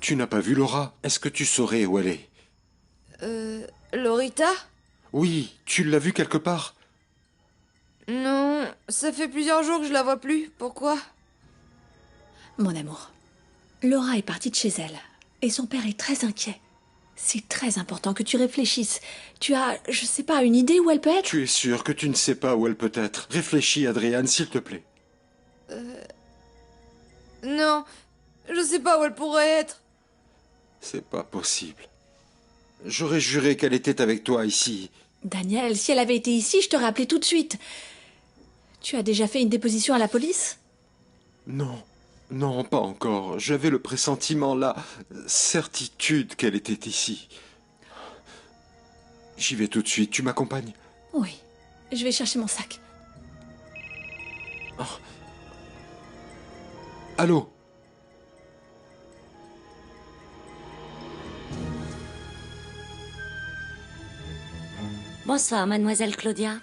Tu n'as pas vu Laura? Est-ce que tu saurais où elle est? Lorita? Oui, tu l'as vue quelque part? Non, ça fait plusieurs jours que je la vois plus. Pourquoi? Mon amour, Laura est partie de chez elle. Et son père est très inquiet. C'est très important que tu réfléchisses. Tu as, je sais pas, une idée où elle peut être? Tu es sûr que tu ne sais pas où elle peut être? Réfléchis, Adriane, s'il te plaît. Non, je sais pas où elle pourrait être. C'est pas possible. J'aurais juré qu'elle était avec toi ici. Daniel, si elle avait été ici, je t'aurais appelé tout de suite. Tu as déjà fait une déposition à la police? Non, non, pas encore. J'avais le pressentiment, la certitude qu'elle était ici. J'y vais tout de suite. Tu m'accompagnes? Oui. Je vais chercher mon sac. Allô? Bonsoir, mademoiselle Claudia.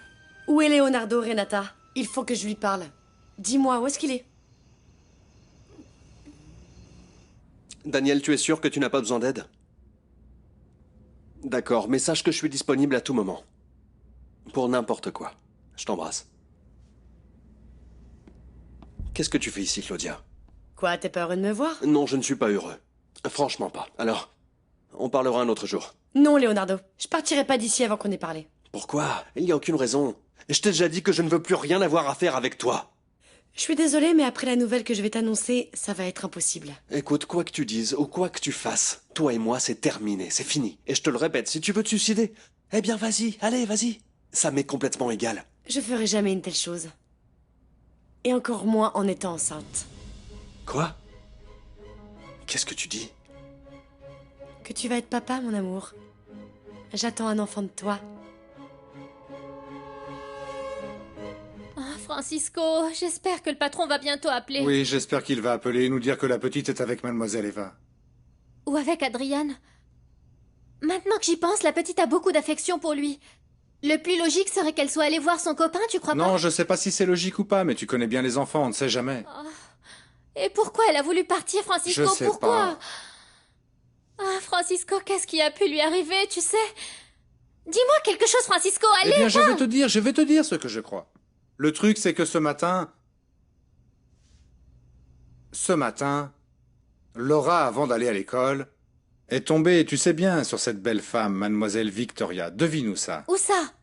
Où est Leonardo, Renata? Il faut que je lui parle. Dis-moi, où est-ce qu'il est? Daniel, tu es sûr que tu n'as pas besoin d'aide? D'accord, mais sache que je suis disponible à tout moment. Pour n'importe quoi. Je t'embrasse. Qu'est-ce que tu fais ici, Claudia? Quoi, t'es pas heureux de me voir? Non, je ne suis pas heureux. Franchement pas. Alors, on parlera un autre jour. Non, Leonardo. Je partirai pas d'ici avant qu'on ait parlé. Pourquoi? Il n'y a aucune raison. Je t'ai déjà dit que je ne veux plus rien avoir à faire avec toi. Je suis désolée, mais après la nouvelle que je vais t'annoncer, ça va être impossible. Écoute, quoi que tu dises ou quoi que tu fasses, toi et moi, c'est terminé, c'est fini. Et je te le répète, si tu veux te suicider, eh bien vas-y, allez, vas-y. Ça m'est complètement égal. Je ferai jamais une telle chose. Et encore moins en étant enceinte. Quoi? Qu'est-ce que tu dis? Que tu vas être papa, mon amour. J'attends un enfant de toi. Ah, Francisco, j'espère que le patron va bientôt appeler. Oui, j'espère qu'il va appeler et nous dire que la petite est avec mademoiselle Eva. Ou avec Adriane. Maintenant que j'y pense, la petite a beaucoup d'affection pour lui. Le plus logique serait qu'elle soit allée voir son copain, tu crois pas? Non, je sais pas si c'est logique ou pas, mais tu connais bien les enfants, on ne sait jamais. Et pourquoi elle a voulu partir, Francisco? Je sais Pourquoi? pas. Ah, Francisco, qu'est-ce qui a pu lui arriver, tu sais? Dis-moi quelque chose, Francisco, allez, Eh bien, va! je vais te dire ce que je crois. Le truc, c'est que ce matin, Laura, avant d'aller à l'école, est tombée, tu sais bien, sur cette belle femme, mademoiselle Victoria. Devine où ça? Où ça?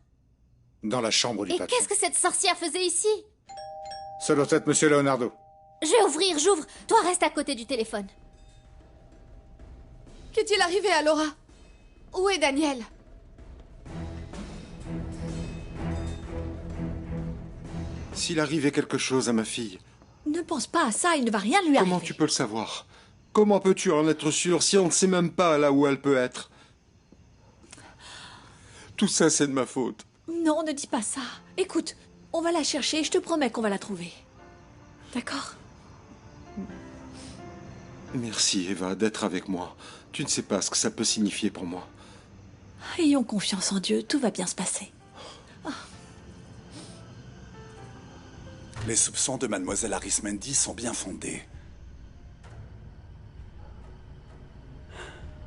Dans la chambre du Et patron. qu'est-ce que cette sorcière faisait ici? Ce doit être monsieur Leonardo. Je vais ouvrir, j'ouvre. Toi, reste à côté du téléphone. Qu'est-il arrivé à Laura? Où est Daniel? S'il arrivait quelque chose à ma fille, Ne pense pas à ça, il ne va rien lui comment arriver. tu peux le savoir? Comment peux-tu en être sûr si on ne sait même pas là où elle peut être? Tout ça, c'est de ma faute. Non, ne dis pas ça. Écoute, on va la chercher et je te promets qu'on va la trouver. D'accord? Merci, Eva, d'être avec moi. Tu ne sais pas ce que ça peut signifier pour moi. Ayons confiance en Dieu, tout va bien se passer. Les soupçons de mademoiselle Arismendi sont bien fondés.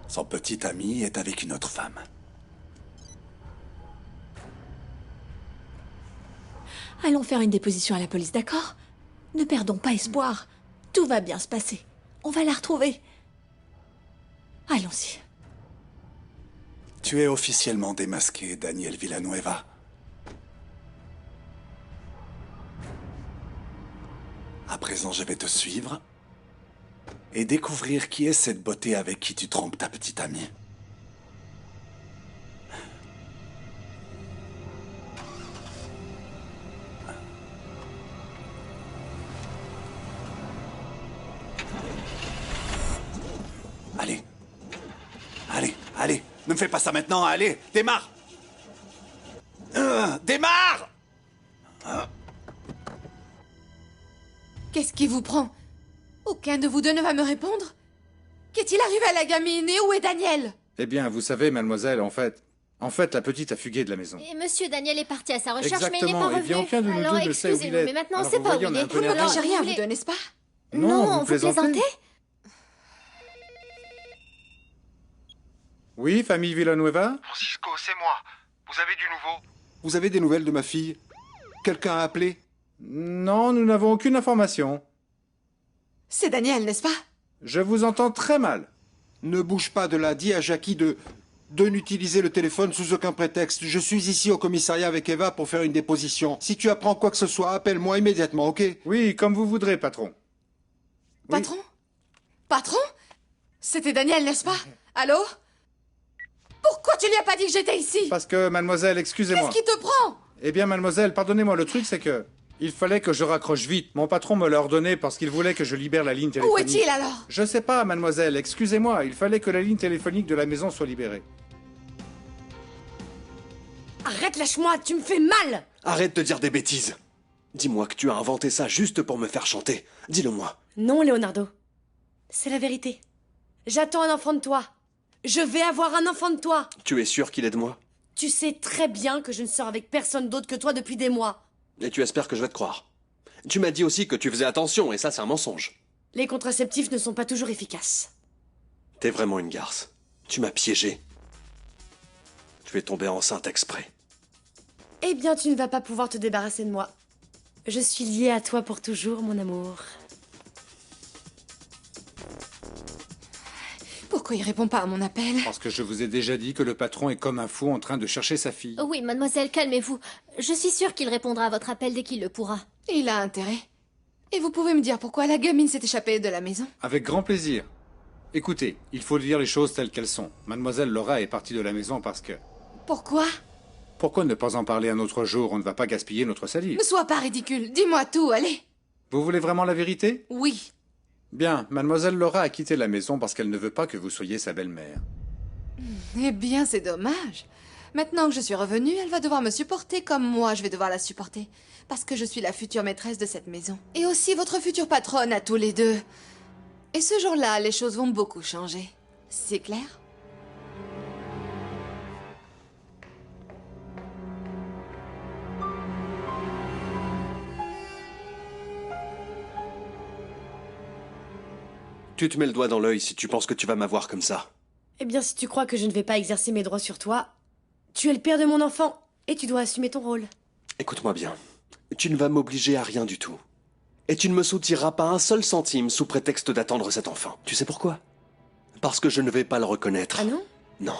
Son petit ami est avec une autre femme. Allons faire une déposition à la police, d'accord? Ne perdons pas espoir. Tout va bien se passer. On va la retrouver. Allons-y. Tu es officiellement démasqué, Daniel Villanueva. À présent, je vais te suivre et découvrir qui est cette beauté avec qui tu trompes ta petite amie. Allez. Allez, allez. Ne me fais pas ça maintenant, allez. Démarre. Démarre. Qu'est-ce qui vous prend? Aucun de vous deux ne va me répondre? Qu'est-il arrivé à la gamine et où est Daniel? Eh bien, vous savez, mademoiselle, en fait, la petite a fugué de la maison. Et monsieur Daniel est parti à sa recherche, mais il n'est Exactement, pas eh bien, revenu. aucun de nous Alors, deux ne sait où il excusez-nous, est. mais maintenant on Alors, sait vous pas où voyez, on il est est. un peu Vous ne nerveux. lâchez rien, voulez- vous deux, n'est-ce pas? Non, vous vous plaisantez. plaisantez? Oui, famille Villanueva? Francisco, c'est moi. Vous avez du nouveau? Vous avez des nouvelles de ma fille? Quelqu'un a appelé? Non, nous n'avons aucune information. C'est Daniel, n'est-ce pas? Je vous entends très mal. Ne bouge pas de là. Dis à Jackie de n'utiliser le téléphone sous aucun prétexte. Je suis ici au commissariat avec Eva pour faire une déposition. Si tu apprends quoi que ce soit, appelle-moi immédiatement, ok? Oui, comme vous voudrez, patron. Patron? Patron? C'était Daniel, n'est-ce pas? Allô? Pourquoi tu lui as pas dit que j'étais ici? Parce que, mademoiselle, excusez-moi. Qu'est-ce qui te prend? Eh bien, mademoiselle, pardonnez-moi, le truc, c'est que... Il fallait que je raccroche vite. Mon patron me l'a ordonné parce qu'il voulait que je libère la ligne Où téléphonique. est-il alors? Je sais pas, mademoiselle, excusez-moi. Il fallait que la ligne téléphonique de la maison soit libérée. Arrête, lâche-moi, tu me fais mal! Arrête de dire des bêtises. Dis-moi que tu as inventé ça juste pour me faire chanter. Dis-le-moi. Non, Leonardo. C'est la vérité. J'attends un enfant de toi. Je vais avoir un enfant de toi. Tu es sûr qu'il est de moi? Tu sais très bien que je ne sors avec personne d'autre que toi depuis des mois. Et tu espères que je vais te croire. Tu m'as dit aussi que tu faisais attention, et ça, c'est un mensonge. Les contraceptifs ne sont pas toujours efficaces. T'es vraiment une garce. Tu m'as piégé. Tu es tombée enceinte exprès. Eh bien, tu ne vas pas pouvoir te débarrasser de moi. Je suis liée à toi pour toujours, mon amour. Pourquoi il répond pas à mon appel? Parce que je vous ai déjà dit que le patron est comme un fou en train de chercher sa fille. Oui, mademoiselle, calmez-vous. Je suis sûre qu'il répondra à votre appel dès qu'il le pourra. Il a intérêt. Et vous pouvez me dire pourquoi la gamine s'est échappée de la maison? Avec grand plaisir. Écoutez, il faut dire les choses telles qu'elles sont. Mademoiselle Laura est partie de la maison parce que... Pourquoi? Pourquoi ne pas en parler un autre jour? On ne va pas gaspiller notre salive. Ne sois pas ridicule. Dis-moi tout, allez. Vous voulez vraiment la vérité? Oui. Bien, mademoiselle Laura a quitté la maison parce qu'elle ne veut pas que vous soyez sa belle-mère. Eh bien, c'est dommage. Maintenant que je suis revenue, elle va devoir me supporter comme moi je vais devoir la supporter. Parce que je suis la future maîtresse de cette maison. Et aussi votre future patronne à tous les deux. Et ce jour-là, les choses vont beaucoup changer. C'est clair? Tu te mets le doigt dans l'œil si tu penses que tu vas m'avoir comme ça. Eh bien, si tu crois que je ne vais pas exercer mes droits sur toi, tu es le père de mon enfant et tu dois assumer ton rôle. Écoute-moi bien. Tu ne vas m'obliger à rien du tout. Et tu ne me soutireras pas un seul centime sous prétexte d'attendre cet enfant. Tu sais pourquoi? Parce que je ne vais pas le reconnaître. Ah non? Non.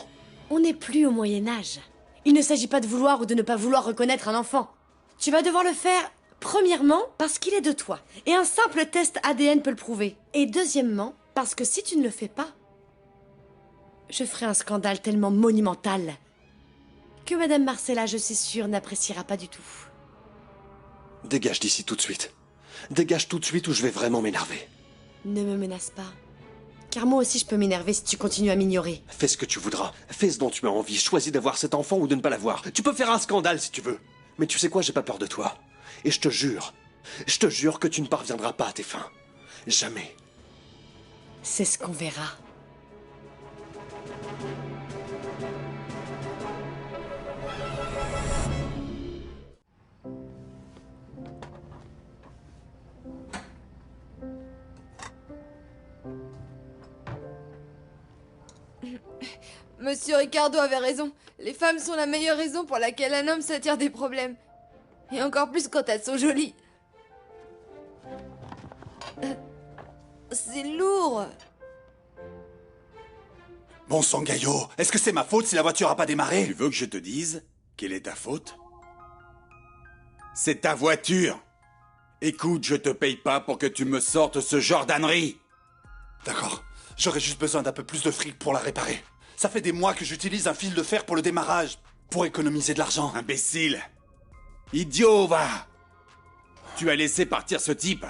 On n'est plus au Moyen-Âge. Il ne s'agit pas de vouloir ou de ne pas vouloir reconnaître un enfant. Tu vas devoir le faire, premièrement, parce qu'il est de toi. Et un simple test ADN peut le prouver. Et deuxièmement, parce que si tu ne le fais pas, je ferai un scandale tellement monumental que Madame Marcella, je suis sûre, n'appréciera pas du tout. Dégage d'ici tout de suite. Dégage tout de suite ou je vais vraiment m'énerver. Ne me menace pas. Car moi aussi je peux m'énerver si tu continues à m'ignorer. Fais ce que tu voudras. Fais ce dont tu as envie. Choisis d'avoir cet enfant ou de ne pas l'avoir. Tu peux faire un scandale si tu veux. Mais tu sais quoi, j'ai pas peur de toi. Et je te jure que tu ne parviendras pas à tes fins. Jamais. C'est ce qu'on verra. Monsieur Ricardo avait raison. Les femmes sont la meilleure raison pour laquelle un homme s'attire des problèmes. Et encore plus quand elles sont jolies. C'est lourd. Bon sang, Gaillot, est-ce que c'est ma faute si la voiture a pas démarré? Tu veux que je te dise quelle est ta faute? C'est ta voiture. Écoute, je te paye pas pour que tu me sortes ce genre d'ânerie. D'accord, j'aurais juste besoin d'un peu plus de fric pour la réparer. Ça fait des mois que j'utilise un fil de fer pour le démarrage, pour économiser de l'argent. Imbécile! Idiot, va! Tu as laissé partir ce type.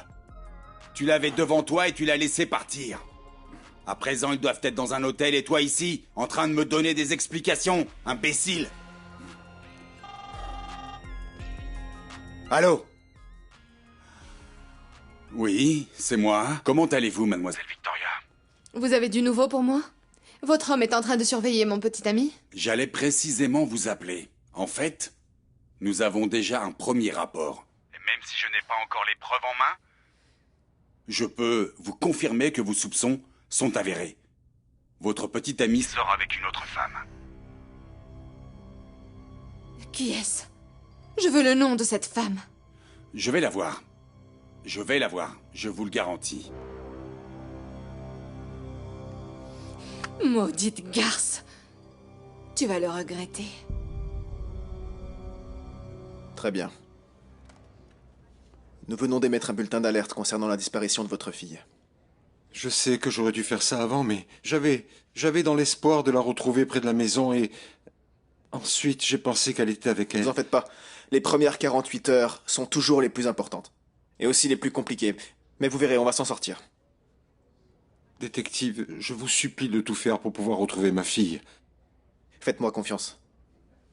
Tu l'avais devant toi et tu l'as laissé partir. À présent, ils doivent être dans un hôtel et toi ici, en train de me donner des explications, imbécile! Allô? Oui, c'est moi. Comment allez-vous, mademoiselle Victoria? Vous avez du nouveau pour moi? Votre homme est en train de surveiller mon petit ami? J'allais précisément vous appeler. En fait, nous avons déjà un premier rapport. Et même si je n'ai pas encore les preuves en main, je peux vous confirmer que vos soupçons sont avérés. Votre petite amie sort avec une autre femme. Qui est-ce? Je veux le nom de cette femme. Je vais la voir. Je vais la voir, je vous le garantis. Maudite garce. Tu vas le regretter. Très bien. Nous venons d'émettre un bulletin d'alerte concernant la disparition de votre fille. Je sais que j'aurais dû faire ça avant, mais j'avais dans l'espoir de la retrouver près de la maison et... Ensuite, j'ai pensé qu'elle était avec elle. Ne vous en faites pas. Les premières 48 heures sont toujours les plus importantes. Et aussi les plus compliquées. Mais vous verrez, on va s'en sortir. Détective, je vous supplie de tout faire pour pouvoir retrouver ma fille. Faites-moi confiance.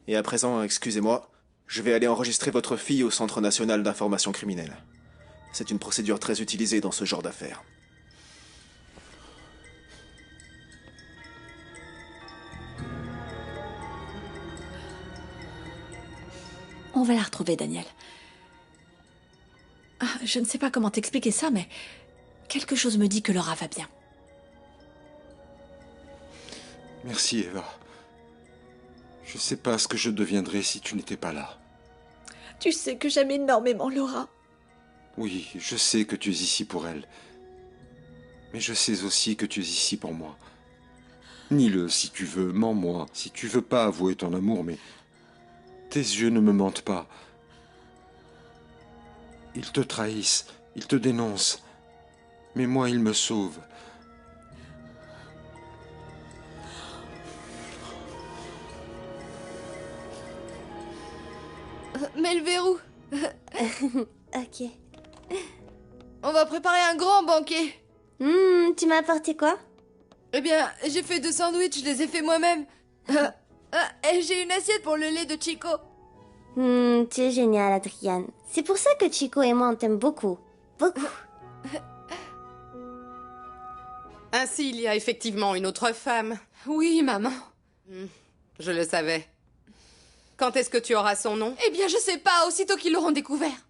Et à présent, excusez-moi, je vais aller enregistrer votre fille au Centre national d'information criminelle. C'est une procédure très utilisée dans ce genre d'affaires. On va la retrouver, Daniel. Ah, je ne sais pas comment t'expliquer ça, mais quelque chose me dit que Laura va bien. Merci, Eva. Je sais pas ce que je deviendrais si tu n'étais pas là. Tu sais que j'aime énormément Laura. Oui, je sais que tu es ici pour elle. Mais je sais aussi que tu es ici pour moi. Nie-le si tu veux, mens-moi, si tu veux pas avouer ton amour, mais... Tes yeux ne me mentent pas. Ils te trahissent, ils te dénoncent. Mais moi, ils me sauvent. Mets le verrou. Ok. On va préparer un grand banquet. Tu m'as apporté quoi? Eh bien, j'ai fait 2 sandwichs, je les ai fait moi-même. Et j'ai une assiette pour le lait de Chico. Tu es génial, Adriane. C'est pour ça que Chico et moi on t'aime beaucoup. Beaucoup. Ainsi, il y a effectivement une autre femme. Oui, maman. Je le savais. Quand est-ce que tu auras son nom? Eh bien, je sais pas, aussitôt qu'ils l'auront découvert.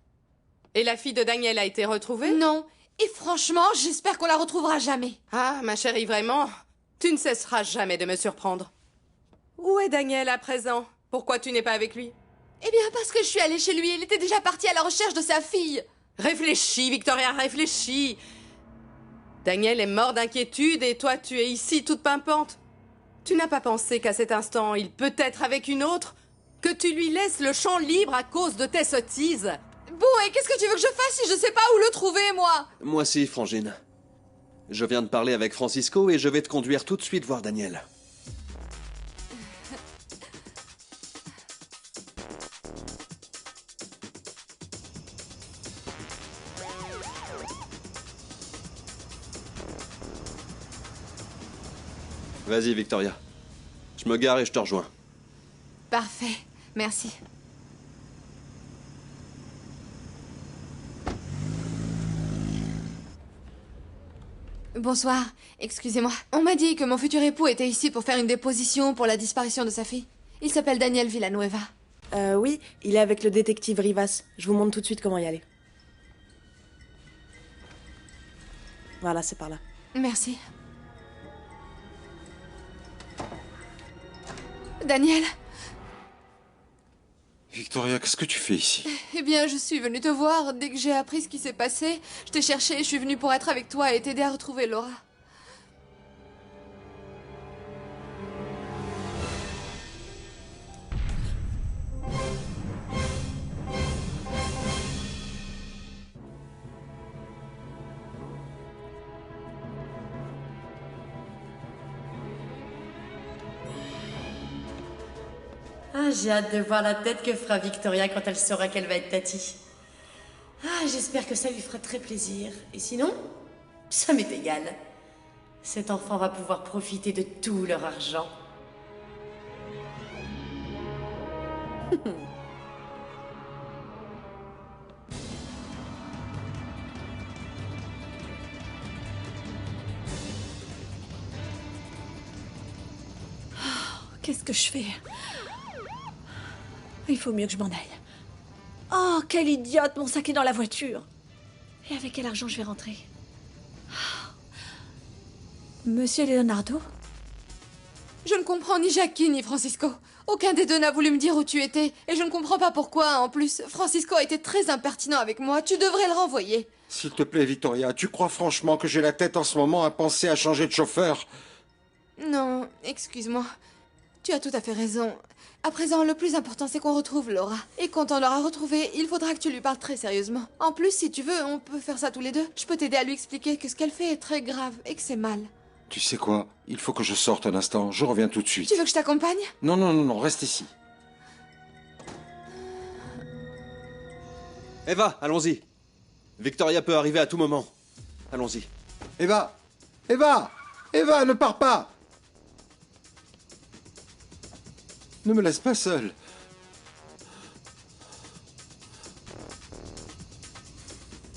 Et la fille de Daniel a été retrouvée? Non. Et franchement, j'espère qu'on la retrouvera jamais. Ah, ma chérie, vraiment, tu ne cesseras jamais de me surprendre. Où est Daniel à présent? Pourquoi tu n'es pas avec lui? Eh bien, parce que je suis allée chez lui, il était déjà parti à la recherche de sa fille. Réfléchis, Victoria, réfléchis. Daniel est mort d'inquiétude et toi, tu es ici toute pimpante. Tu n'as pas pensé qu'à cet instant, il peut être avec une autre? Que tu lui laisses le champ libre à cause de tes sottises? Bon, et qu'est-ce que tu veux que je fasse si je sais pas où le trouver, moi? Moi aussi, Frangine. Je viens de parler avec Francisco et je vais te conduire tout de suite voir Daniel. Vas-y, Victoria. Je me gare et je te rejoins. Parfait, merci. Bonsoir, excusez-moi. On m'a dit que mon futur époux était ici pour faire une déposition pour la disparition de sa fille. Il s'appelle Daniel Villanueva. Oui, il est avec le détective Rivas. Je vous montre tout de suite comment y aller. Voilà, c'est par là. Merci. Daniel? Victoria, qu'est-ce que tu fais ici? Eh bien, je suis venue te voir. Dès que j'ai appris ce qui s'est passé, je t'ai cherché et je suis venue pour être avec toi et t'aider à retrouver Laura. Ah, j'ai hâte de voir la tête que fera Victoria quand elle saura qu'elle va être Tati. Ah, j'espère que ça lui fera très plaisir. Et sinon, ça m'est égal. Cet enfant va pouvoir profiter de tout leur argent. Qu'est-ce que je fais? Il faut mieux que je m'en aille. Oh, quelle idiote! Mon sac est dans la voiture. Et avec quel argent je vais rentrer? Monsieur Leonardo? Je ne comprends ni Jackie ni Francisco. Aucun des deux n'a voulu me dire où tu étais. Et je ne comprends pas pourquoi, en plus. Francisco a été très impertinent avec moi. Tu devrais le renvoyer. S'il te plaît, Victoria, tu crois franchement que j'ai la tête en ce moment à penser à changer de chauffeur? Non, excuse-moi. Tu as tout à fait raison. À présent, le plus important, c'est qu'on retrouve Laura. Et quand on l'aura retrouvée, il faudra que tu lui parles très sérieusement. En plus, si tu veux, on peut faire ça tous les deux. Je peux t'aider à lui expliquer que ce qu'elle fait est très grave et que c'est mal. Tu sais quoi? Il faut que je sorte un instant. Je reviens tout de suite. Tu veux que je t'accompagne? Non, non, non, non, reste ici. Eva, allons-y. Victoria peut arriver à tout moment. Allons-y. Eva! Eva! Eva, ne pars pas! Ne me laisse pas seul.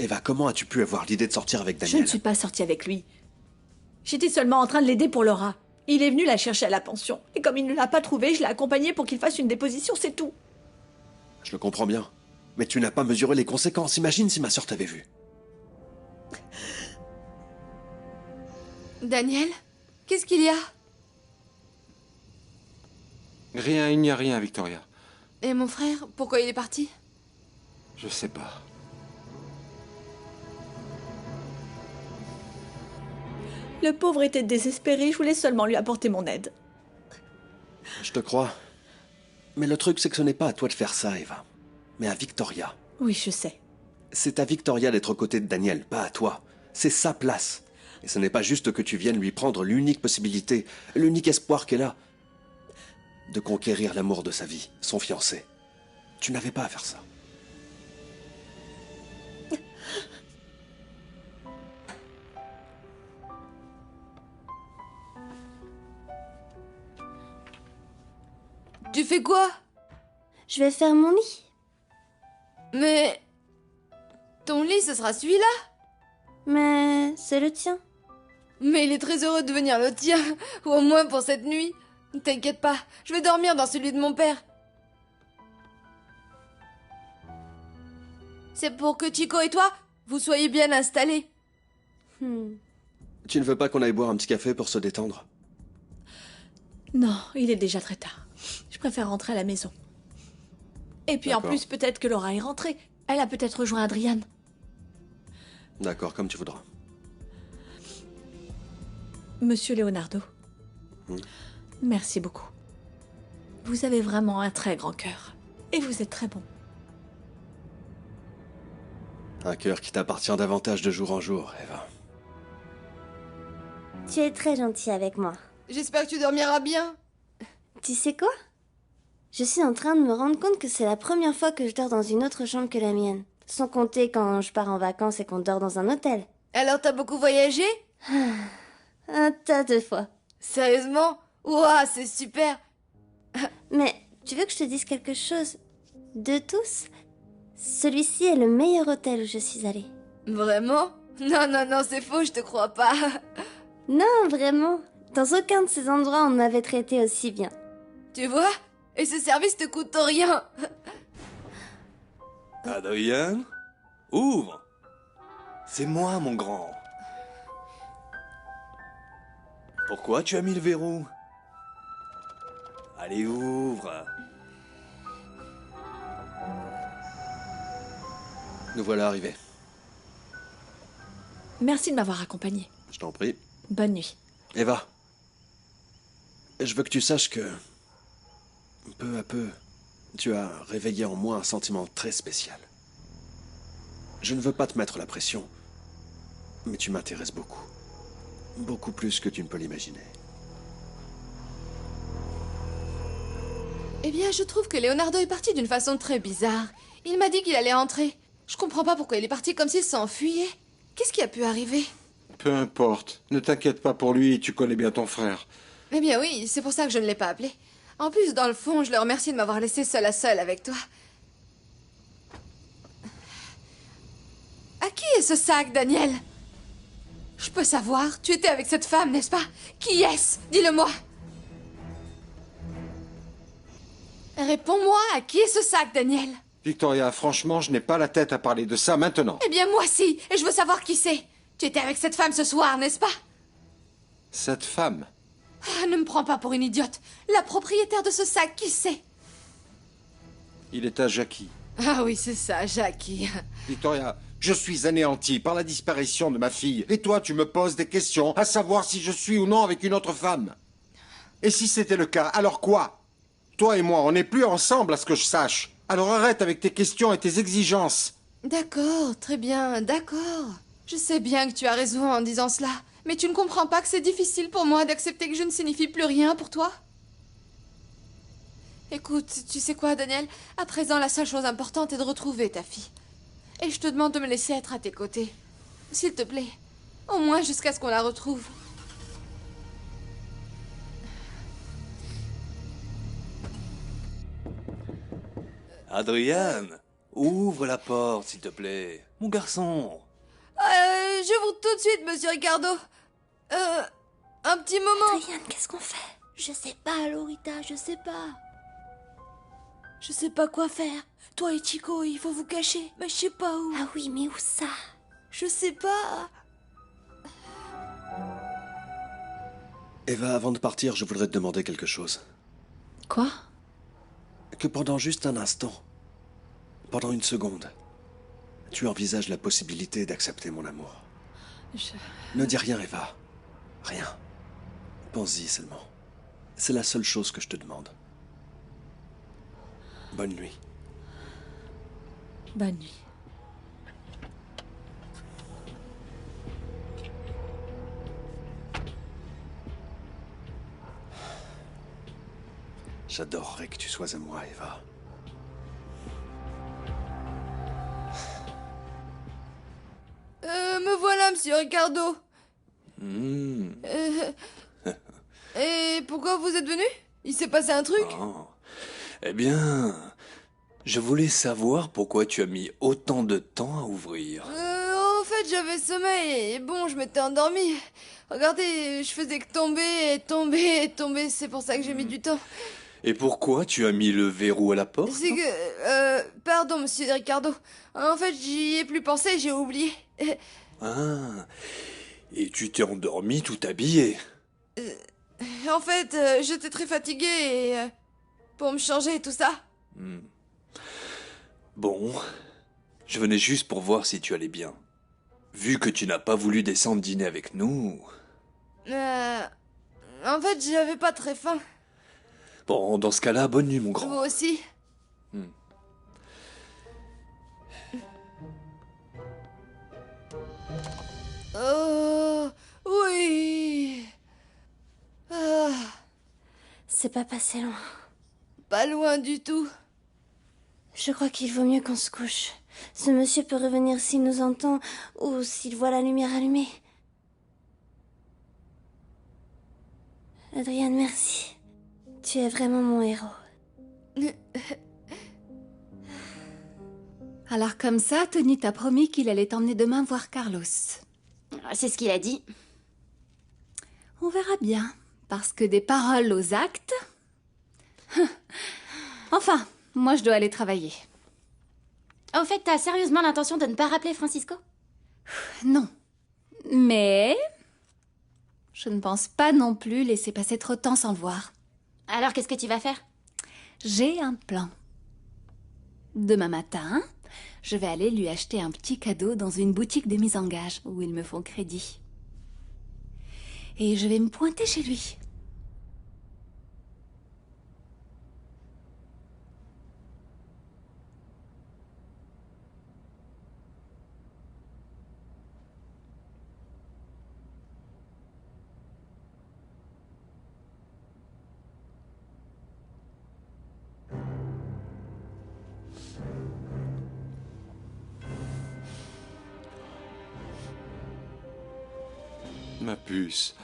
Eva, comment as-tu pu avoir l'idée de sortir avec Je Daniel? ne suis pas sortie avec lui. J'étais seulement en train de l'aider pour Laura. Il est venu la chercher à la pension. Et comme il ne l'a pas trouvée, je l'ai accompagné pour qu'il fasse une déposition, c'est tout. Je le comprends bien. Mais tu n'as pas mesuré les conséquences. Imagine si ma sœur t'avait vu. Daniel? Qu'est-ce qu'il y a? Rien, il n'y a rien, Victoria. Et mon frère? Pourquoi il est parti? Je sais pas. Le pauvre était désespéré, je voulais seulement lui apporter mon aide. Je te crois. Mais le truc, c'est que ce n'est pas à toi de faire ça, Eva. Mais à Victoria. Oui, je sais. C'est à Victoria d'être aux côtés de Daniel, pas à toi. C'est sa place. Et ce n'est pas juste que tu viennes lui prendre l'unique possibilité, l'unique espoir qu'elle a de conquérir l'amour de sa vie, son fiancé. Tu n'avais pas à faire ça. Tu fais quoi? Je vais faire mon lit. Mais... ton lit, ce sera celui-là? Mais c'est le tien. Mais il est très heureux de devenir le tien, ou au moins pour cette nuit. T'inquiète pas, je vais dormir dans celui de mon père. C'est pour que Chico et toi, vous soyez bien installés. Tu ne veux pas qu'on aille boire un petit café pour se détendre? Non, il est déjà très tard. Je préfère rentrer à la maison. Et puis en D'accord. plus, peut-être que Laura est rentrée. Elle a peut-être rejoint Adrian. D'accord, comme tu voudras. Monsieur Leonardo. Merci beaucoup. Vous avez vraiment un très grand cœur. Et vous êtes très bon. Un cœur qui t'appartient davantage de jour en jour, Eva. Tu es très gentil avec moi. J'espère que tu dormiras bien. Tu sais quoi? Je suis en train de me rendre compte que c'est la première fois que je dors dans une autre chambre que la mienne. Sans compter quand je pars en vacances et qu'on dort dans un hôtel. Alors t'as beaucoup voyagé? Un tas de fois. Sérieusement? Ouah, c'est super. Mais tu veux que je te dise quelque chose? De tous, celui-ci est le meilleur hôtel où je suis allée. Vraiment? Non, non, non, c'est faux, je te crois pas. Non, vraiment. Dans aucun de ces endroits on m'avait traité aussi bien. Tu vois? Et ce service te coûte rien. Adrien? Ouvre! C'est moi, mon grand. Pourquoi tu as mis le verrou? Allez, ouvre! Nous voilà arrivés. Merci de m'avoir accompagné. Je t'en prie. Bonne nuit. Eva, je veux que tu saches que, peu à peu, tu as réveillé en moi un sentiment très spécial. Je ne veux pas te mettre la pression, mais tu m'intéresses beaucoup. Beaucoup plus que tu ne peux l'imaginer. Eh bien, je trouve que Leonardo est parti d'une façon très bizarre. Il m'a dit qu'il allait entrer. Je comprends pas pourquoi il est parti comme s'il s'enfuyait. Qu'est-ce qui a pu arriver? Peu importe. Ne t'inquiète pas pour lui, tu connais bien ton frère. Eh bien oui, c'est pour ça que je ne l'ai pas appelé. En plus, dans le fond, je le remercie de m'avoir laissé seul à seul avec toi. À qui est ce sac, Daniel? Je peux savoir, tu étais avec cette femme, n'est-ce pas? Qui est-ce? Dis-le-moi. Réponds-moi, à qui est ce sac, Daniel? Victoria, franchement, je n'ai pas la tête à parler de ça maintenant. Eh bien moi si, et je veux savoir qui c'est. Tu étais avec cette femme ce soir, n'est-ce pas? Cette femme? Ah, ne me prends pas pour une idiote. La propriétaire de ce sac, qui c'est? Il est à Jackie. Ah oui, c'est ça, Jackie. Victoria, je suis anéanti par la disparition de ma fille. Et toi, tu me poses des questions, à savoir si je suis ou non avec une autre femme. Et si c'était le cas, alors quoi? Toi et moi, on n'est plus ensemble à ce que je sache. Alors arrête avec tes questions et tes exigences. D'accord, très bien, d'accord. Je sais bien que tu as raison en disant cela. Mais tu ne comprends pas que c'est difficile pour moi d'accepter que je ne signifie plus rien pour toi? Écoute, tu sais quoi, Daniel? À présent, la seule chose importante est de retrouver ta fille. Et je te demande de me laisser être à tes côtés. S'il te plaît. Au moins jusqu'à ce qu'on la retrouve. Adrian, ouvre la porte, s'il te plaît. Mon garçon. J'ouvre tout de suite, monsieur Ricardo. Un petit moment. Adrian, qu'est-ce qu'on fait? Je sais pas, Lorita, je sais pas. Je sais pas quoi faire. Toi et Chico, il faut vous cacher. Mais je sais pas où. Ah oui, mais où ça? Je sais pas. Eva, avant de partir, je voudrais te demander quelque chose. Quoi? Que pendant juste un instant, pendant une seconde, tu envisages la possibilité d'accepter mon amour. Ne dis rien, Eva. Rien. Pense-y seulement. C'est la seule chose que je te demande. Bonne nuit. Bonne nuit. J'adorerais que tu sois à moi, Eva. Me voilà, monsieur Ricardo. Et pourquoi vous êtes venu? Il s'est passé un truc? Oh. Eh bien, je voulais savoir pourquoi tu as mis autant de temps à ouvrir. En fait, j'avais sommeil et bon, je m'étais endormie. Regardez, je faisais que tomber et tomber et tomber, c'est pour ça que j'ai mis du temps. Et pourquoi tu as mis le verrou à la porte? C'est que... pardon, monsieur Ricardo. En fait, j'y ai plus pensé, j'ai oublié. Ah, et tu t'es endormi tout habillé. En fait, j'étais très fatiguée et... pour me changer et tout ça. Bon, je venais juste pour voir si tu allais bien. Vu que tu n'as pas voulu descendre dîner avec nous... En fait, j'avais pas très faim. Bon, dans ce cas-là, bonne nuit, mon grand. Vous aussi. Oh, oui. Ah, C'est pas passé loin. pas loin du tout. Je crois qu'il vaut mieux qu'on se couche. Ce monsieur peut revenir s'il nous entend ou s'il voit la lumière allumée. Adrian, merci. Tu es vraiment mon héros. Alors comme ça, Tony t'a promis qu'il allait t'emmener demain voir Carlos. C'est ce qu'il a dit. On verra bien, parce que des paroles aux actes... Enfin, moi je dois aller travailler. Au fait, t'as sérieusement l'intention de ne pas rappeler Francisco? Non. Mais... je ne pense pas non plus laisser passer trop de temps sans le voir. Alors qu'est-ce que tu vas faire? J'ai un plan. Demain matin, je vais aller lui acheter un petit cadeau dans une boutique de mise en gage où ils me font crédit. Et je vais me pointer chez lui. Ma puce.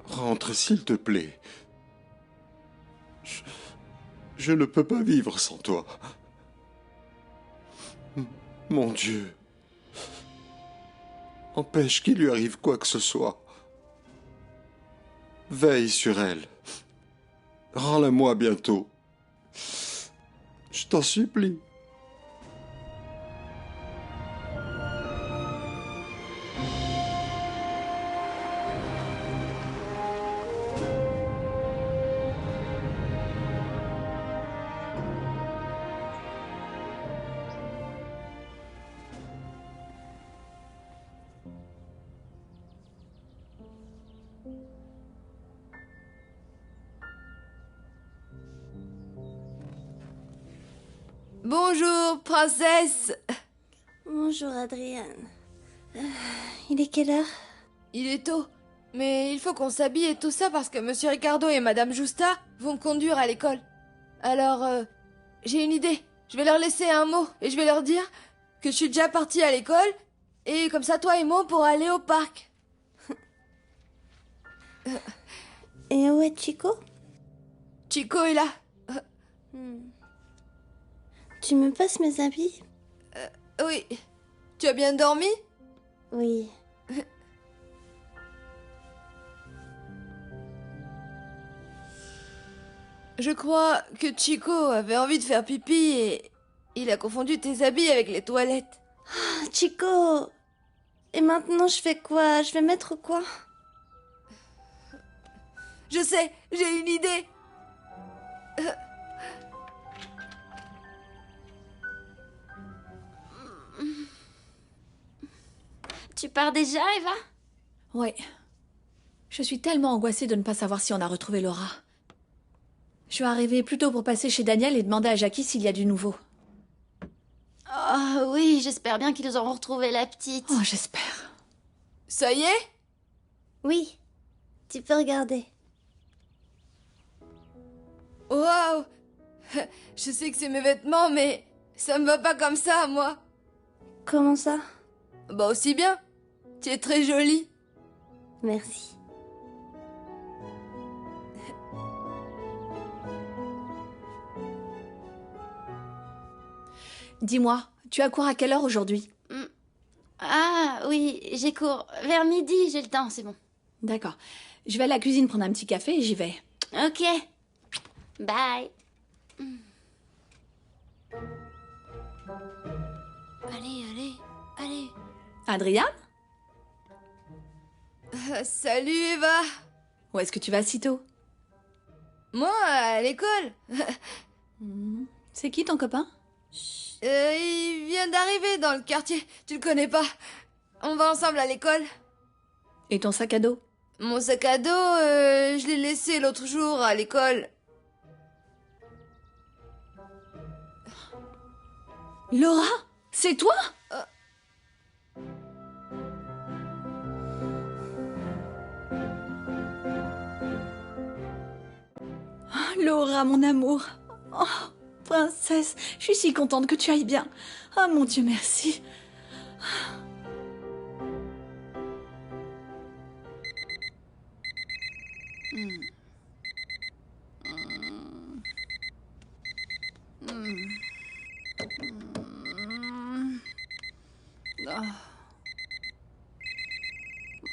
Rentre, s'il te plaît. Je ne peux pas vivre sans toi. Mon Dieu. Empêche qu'il lui arrive quoi que ce soit. Veille sur elle. Rends-la-moi bientôt. Je t'en supplie. Bonjour, princesse. Bonjour, Adrian. Il est quelle heure? Il est tôt. Mais il faut qu'on s'habille et tout ça parce que Monsieur Ricardo et Madame Justa vont conduire à l'école. Alors, j'ai une idée. Je vais leur laisser un mot et je vais leur dire que je suis déjà partie à l'école et comme ça, toi et moi, on pourra aller au parc. Et où est Chico? Chico est là. Tu me passes mes habits? Oui. Tu as bien dormi? Oui. Je crois que Chico avait envie de faire pipi et il a confondu tes habits avec les toilettes. Ah, Chico! Et maintenant, je fais quoi? Je vais mettre quoi? Je sais, j'ai une idée. Tu pars déjà, Eva? Ouais. Je suis tellement angoissée de ne pas savoir si on a retrouvé Laura. Je suis arrivée plus tôt pour passer chez Daniel et demander à Jackie s'il y a du nouveau. Oh oui, j'espère bien qu'ils auront retrouvé la petite. Oh, j'espère. Ça y est? Oui. Tu peux regarder. Waouh! Je sais que c'est mes vêtements, mais ça me va pas comme ça, moi. Comment ça? Bah aussi bien. Tu es très jolie. Merci. Dis-moi, tu as cours à quelle heure aujourd'hui? Ah oui, j'ai cours. Vers midi, j'ai le temps, c'est bon. D'accord. Je vais à la cuisine prendre un petit café et j'y vais. Ok. Bye. Allez. Adrien? Salut Eva. Où est-ce que tu vas si tôt? Moi, à l'école. C'est qui ton copain? Il vient d'arriver dans le quartier. Tu le connais pas. On va ensemble à l'école. Et ton sac à dos? Mon sac à dos, je l'ai laissé l'autre jour à l'école. Laura? C'est toi? Oh, Laura, mon amour. Oh, princesse, je suis si contente que tu ailles bien. Oh mon Dieu, merci.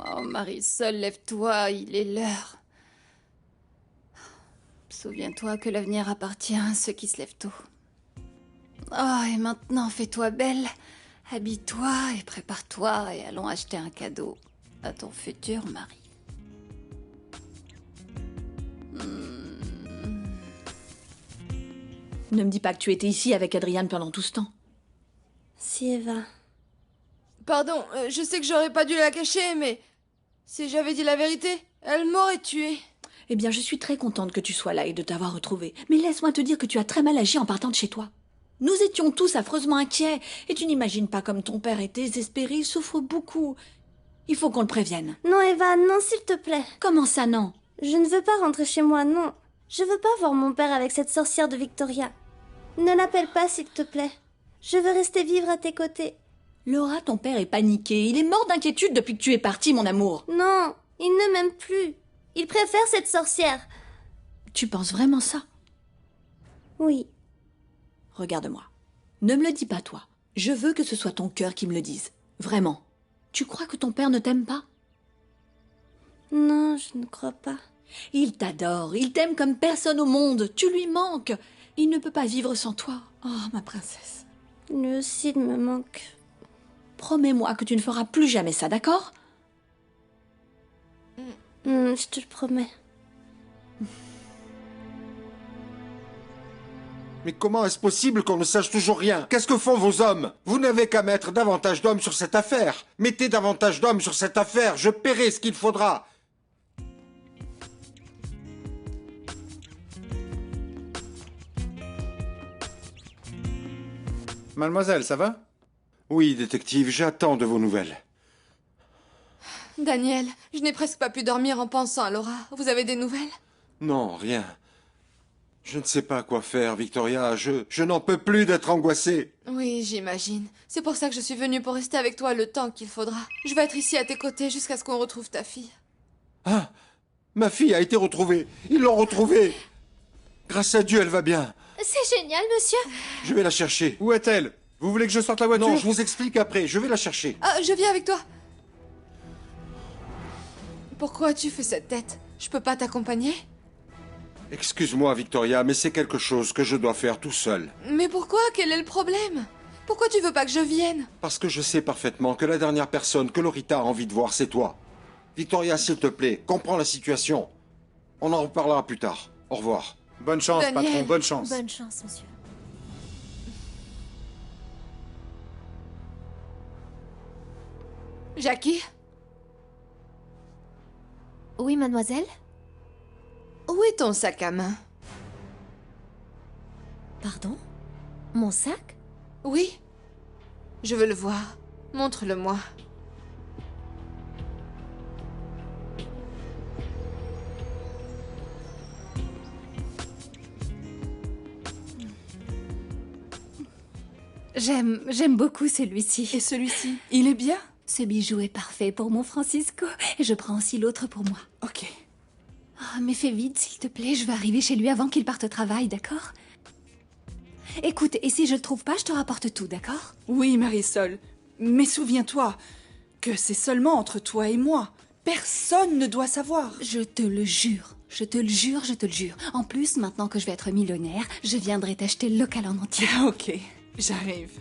Oh, Marisol, lève-toi, il est l'heure. Souviens-toi que l'avenir appartient à ceux qui se lèvent tôt. Oh, et maintenant, fais-toi belle. Habille-toi et prépare-toi et allons acheter un cadeau à ton futur mari. Ne me dis pas que tu étais ici avec Adriane pendant tout ce temps. Si, Eva. Pardon, je sais que j'aurais pas dû la cacher, mais si j'avais dit la vérité, elle m'aurait tuée. Eh bien, je suis très contente que tu sois là et de t'avoir retrouvée. Mais laisse-moi te dire que tu as très mal agi en partant de chez toi. Nous étions tous affreusement inquiets, et tu n'imagines pas comme ton père est désespéré, il souffre beaucoup. Il faut qu'on le prévienne. Non, Eva, non, s'il te plaît. Comment ça, non? Je ne veux pas rentrer chez moi, non. Je veux pas voir mon père avec cette sorcière de Victoria. Ne l'appelle pas, s'il te plaît. Je veux rester vivre à tes côtés. Laura, ton père est paniqué. Il est mort d'inquiétude depuis que tu es partie, mon amour. Non, il ne m'aime plus. Il préfère cette sorcière. Tu penses vraiment ça? Oui. Regarde-moi. Ne me le dis pas, toi. Je veux que ce soit ton cœur qui me le dise. Vraiment. Tu crois que ton père ne t'aime pas? Non, je ne crois pas. Il t'adore. Il t'aime comme personne au monde. Tu lui manques. Il ne peut pas vivre sans toi. Oh, ma princesse. Lui aussi, il me manque. Promets-moi que tu ne feras plus jamais ça, d'accord? Je te le promets. Mais comment est-ce possible qu'on ne sache toujours rien? Qu'est-ce que font vos hommes? Vous n'avez qu'à mettre davantage d'hommes sur cette affaire. Mettez davantage d'hommes sur cette affaire, je paierai ce qu'il faudra. Mademoiselle, ça va? Oui, détective, j'attends de vos nouvelles. Daniel, je n'ai presque pas pu dormir en pensant à Laura. Vous avez des nouvelles? Non, rien. Je ne sais pas quoi faire, Victoria. Je n'en peux plus d'être angoissé. Oui, j'imagine. C'est pour ça que je suis venue pour rester avec toi le temps qu'il faudra. Je vais être ici à tes côtés jusqu'à ce qu'on retrouve ta fille. Ah, ma fille a été retrouvée. Ils l'ont retrouvée. Grâce à Dieu, elle va bien. C'est génial, monsieur. Je vais la chercher. Où est-elle? Vous voulez que je sorte la voiture? Non, je vous explique après. Je vais la chercher. Ah, je viens avec toi. Pourquoi tu fais cette tête? Je peux pas t'accompagner? Excuse-moi, Victoria, mais c'est quelque chose que je dois faire tout seul. Mais pourquoi? Quel est le problème? Pourquoi tu veux pas que je vienne? Parce que je sais parfaitement que la dernière personne que Lorita a envie de voir, c'est toi. Victoria, s'il te plaît, comprends la situation. On en reparlera plus tard. Au revoir. Bonne chance, Daniel. patron, bonne chance. Bonne chance, monsieur. Jackie? Oui, mademoiselle? Où est ton sac à main? Pardon? Mon sac? Oui. Je veux le voir. Montre-le-moi. J'aime beaucoup celui-ci. Et celui-ci, il est bien? Ce bijou est parfait pour mon Francisco. Et je prends aussi l'autre pour moi. Ok. Oh, mais fais vite, s'il te plaît. Je vais arriver chez lui avant qu'il parte au travail, d'accord? Écoute, et si je le trouve pas, je te rapporte tout, d'accord? Oui, Marisol. Mais souviens-toi que c'est seulement entre toi et moi. Personne ne doit savoir. Je te le jure. Je te le jure, je te le jure. En plus, maintenant que je vais être millionnaire, je viendrai t'acheter le local en entier. Ok, j'arrive.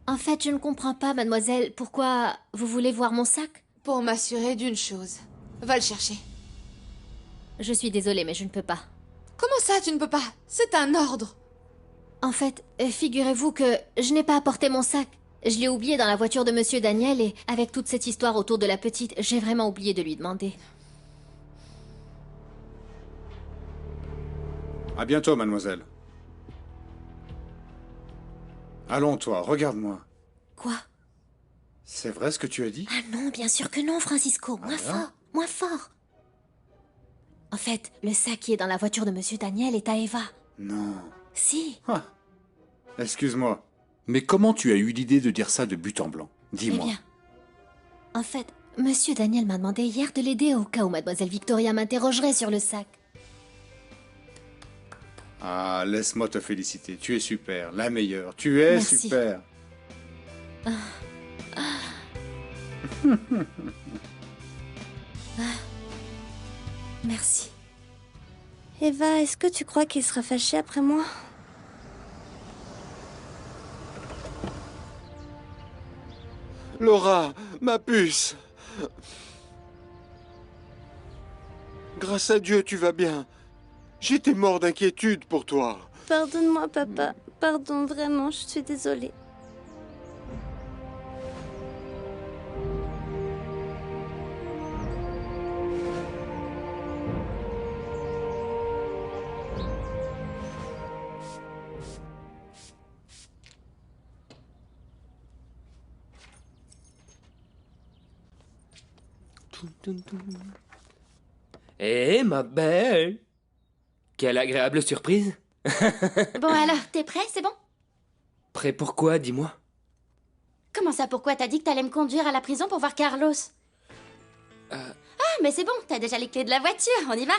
En fait, je ne comprends pas, mademoiselle. Pourquoi vous voulez voir mon sac? Pour m'assurer d'une chose. Va le chercher. Je suis désolée, mais je ne peux pas. Comment ça, tu ne peux pas? C'est un ordre. En fait, figurez-vous que je n'ai pas apporté mon sac. Je l'ai oublié dans la voiture de monsieur Daniel et avec toute cette histoire autour de la petite, j'ai vraiment oublié de lui demander. À bientôt, mademoiselle. Allons, toi, regarde-moi. Quoi? C'est vrai ce que tu as dit? Ah non, bien sûr que non, Francisco. Moins fort, moins fort. En fait, le sac qui est dans la voiture de monsieur Daniel est à Eva. Non. Si. Ah. Excuse-moi. Mais comment tu as eu l'idée de dire ça de but en blanc? Dis-moi. Eh bien, en fait, monsieur Daniel m'a demandé hier de l'aider au cas où mademoiselle Victoria m'interrogerait sur le sac. Ah, laisse-moi te féliciter. Tu es super, la meilleure. Tu es Merci. super. Merci. Eva, est-ce que tu crois qu'il sera fâché après moi? Laura, ma puce. Grâce à Dieu, tu vas bien. J'étais mort d'inquiétude pour toi. Pardonne-moi, papa. Pardon, vraiment, je suis désolée. Eh, ma belle! Quelle agréable surprise! Bon alors, t'es prêt, c'est bon? Prêt pour quoi, dis-moi? Comment ça, pourquoi? T'as dit que t'allais me conduire à la prison pour voir Carlos. Ah, mais c'est bon, t'as déjà les clés de la voiture, on y va?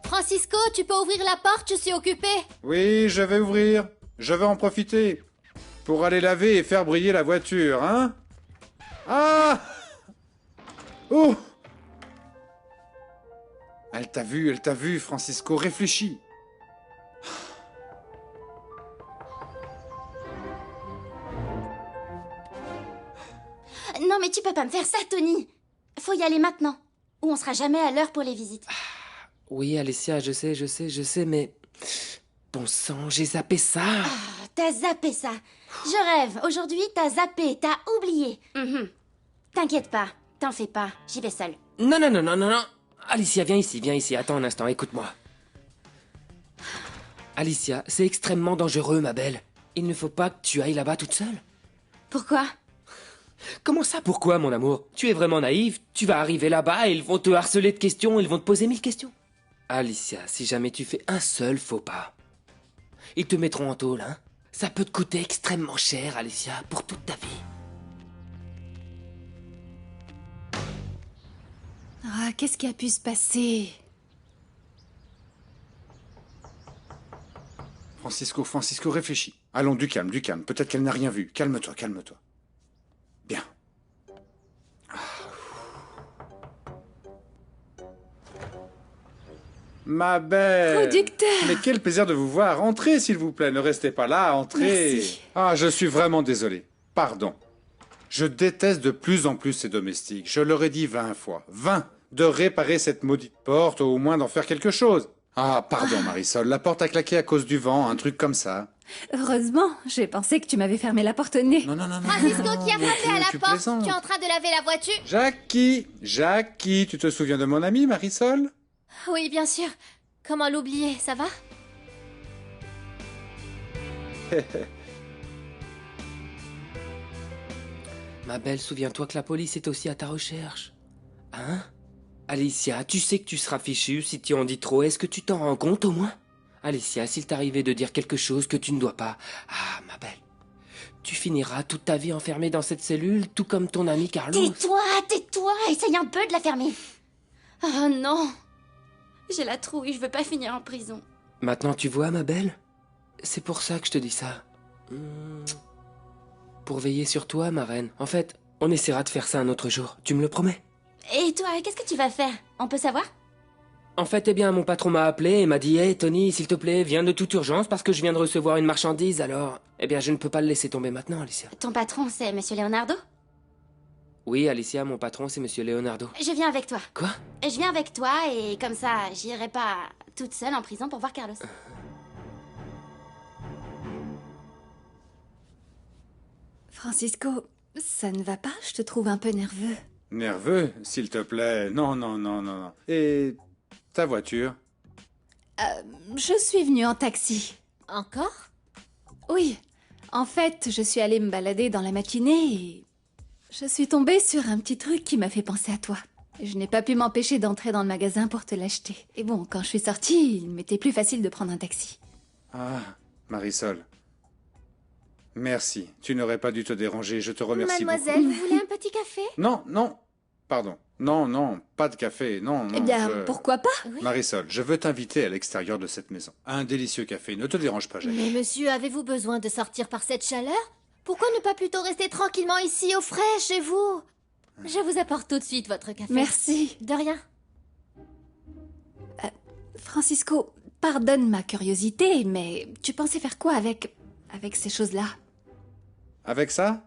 Francisco, tu peux ouvrir la porte, je suis occupée. Oui, je vais ouvrir. Je vais en profiter. Pour aller laver et faire briller la voiture, hein? Ah! Oh! Elle t'a vu, Francisco, réfléchis. faire ça, Tony. Faut y aller maintenant, ou on sera jamais à l'heure pour les visites. Oui, Alicia, je sais, mais... Bon sang, j'ai zappé ça. T'as zappé ça. Je rêve. Aujourd'hui, t'as zappé, t'as oublié. T'inquiète pas, t'en fais pas, j'y vais seule. Non. Alicia, viens ici, attends un instant, écoute-moi. Alicia, c'est extrêmement dangereux, ma belle. Il ne faut pas que tu ailles là-bas toute seule. Pourquoi? Comment ça, pourquoi, mon amour? Tu es vraiment naïve, tu vas arriver là-bas et ils vont te harceler de questions, ils vont te poser 1000 questions. Alicia, si jamais tu fais un seul faux pas, ils te mettront en tôle, hein? Ça peut te coûter extrêmement cher, Alicia, pour toute ta vie. Ah, qu'est-ce qui a pu se passer? Francisco, réfléchis. Allons, du calme. Peut-être qu'elle n'a rien vu. Calme-toi. Bien. Ma belle. Producteur. Mais quel plaisir de vous voir. Entrez, s'il vous plaît. Ne restez pas là. Entrez. Merci. Ah, je suis vraiment désolé. Pardon. Je déteste de plus en plus ces domestiques. Je leur ai dit 20 fois. 20. De réparer cette maudite porte, ou au moins d'en faire quelque chose. Ah, pardon, Marisol. La porte a claqué à cause du vent. Un truc comme ça. Heureusement, j'ai pensé que tu m'avais fermé la porte au nez. Non. Francisco qui a frappé à la tu porte. plaisantes. Tu es en train de laver la voiture? Jackie, tu te souviens de mon ami, Marisol? Oui, bien sûr. Comment l'oublier, ça va? Ma belle, souviens-toi que la police est aussi à ta recherche. Hein? Alicia, tu sais que tu seras fichue si tu en dis trop. Est-ce que tu t'en rends compte au moins? Alicia, s'il t'arrivait de dire quelque chose que tu ne dois pas... Ah, ma belle, tu finiras toute ta vie enfermée dans cette cellule, tout comme ton ami Carlos. Tais-toi, essaye un peu de la fermer. Oh non, j'ai la trouille, je veux pas finir en prison. Maintenant, tu vois, ma belle? C'est pour ça que je te dis ça. Pour veiller sur toi, ma reine. En fait, on essaiera de faire ça un autre jour. Tu me le promets? Et toi, qu'est-ce que tu vas faire? On peut savoir? En fait, mon patron m'a appelé et m'a dit « Hey, Tony, s'il te plaît, viens de toute urgence parce que je viens de recevoir une marchandise, alors... » je ne peux pas le laisser tomber maintenant, Alicia. Ton patron, c'est Monsieur Leonardo? Oui, Alicia, mon patron, c'est Monsieur Leonardo. Je viens avec toi. Quoi? Je viens avec toi et comme ça, j'irai pas toute seule en prison pour voir Carlos. Francisco, ça ne va pas? Je te trouve un peu nerveux. Nerveux, s'il te plaît. Non. Et ta voiture? Je suis venue en taxi. Encore? Oui. En fait, je suis allée me balader dans la matinée et... je suis tombée sur un petit truc qui m'a fait penser à toi. Je n'ai pas pu m'empêcher d'entrer dans le magasin pour te l'acheter. Et bon, quand je suis sortie, il m'était plus facile de prendre un taxi. Ah, Marisol. Merci. Tu n'aurais pas dû te déranger. Je te remercie Mademoiselle, beaucoup. vous voulez un petit café? Non. Pardon. Non, pas de café. Non. Eh bien, pourquoi pas? Marisol, je veux t'inviter à l'extérieur de cette maison. Un délicieux café. Ne te dérange pas, Jacques. Mais monsieur, avez-vous besoin de sortir par cette chaleur? Pourquoi ne pas plutôt rester tranquillement ici au frais, chez vous? Je vous apporte tout de suite votre café. Merci. De rien. Francisco, pardonne ma curiosité, mais tu pensais faire quoi avec ces choses-là? Avec ça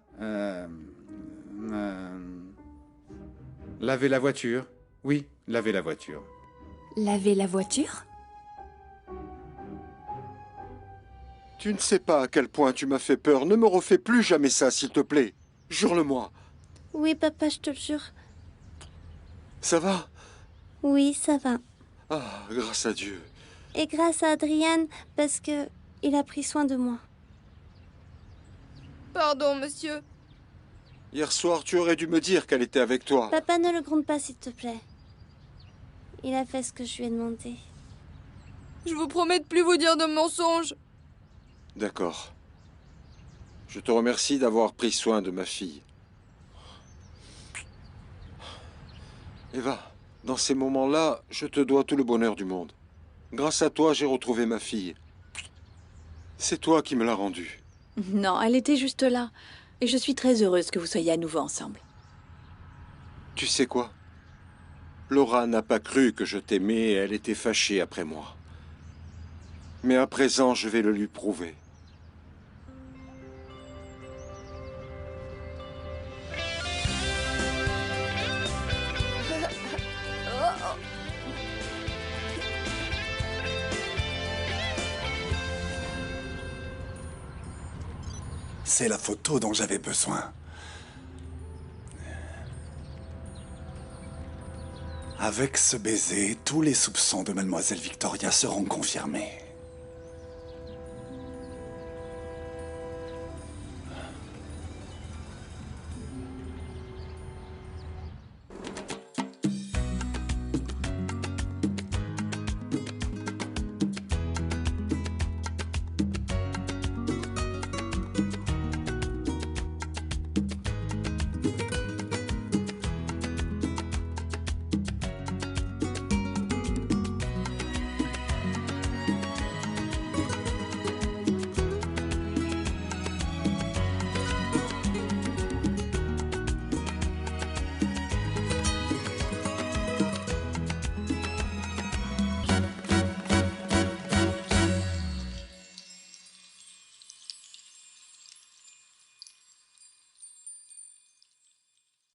laver la voiture. Oui, laver la voiture. Laver la voiture? Tu ne sais pas à quel point tu m'as fait peur. Ne me refais plus jamais ça, s'il te plaît. Jure-le-moi. Oui, papa, je te le jure. Ça va? Oui, ça va. Ah, grâce à Dieu. Et grâce à Adrienne, parce que il a pris soin de moi. Pardon, monsieur. Hier soir, tu aurais dû me dire qu'elle était avec toi. Papa, ne le gronde pas, s'il te plaît. Il a fait ce que je lui ai demandé. Je vous promets de plus vous dire de mensonges. D'accord. Je te remercie d'avoir pris soin de ma fille. Eva, dans ces moments-là, je te dois tout le bonheur du monde. Grâce à toi, j'ai retrouvé ma fille. C'est toi qui me l'as rendue. Non, elle était juste là. Et je suis très heureuse que vous soyez à nouveau ensemble. Tu sais quoi? Laura n'a pas cru que je t'aimais et elle était fâchée après moi. Mais à présent, je vais le lui prouver. C'est la photo dont j'avais besoin. Avec ce baiser, tous les soupçons de Mademoiselle Victoria seront confirmés.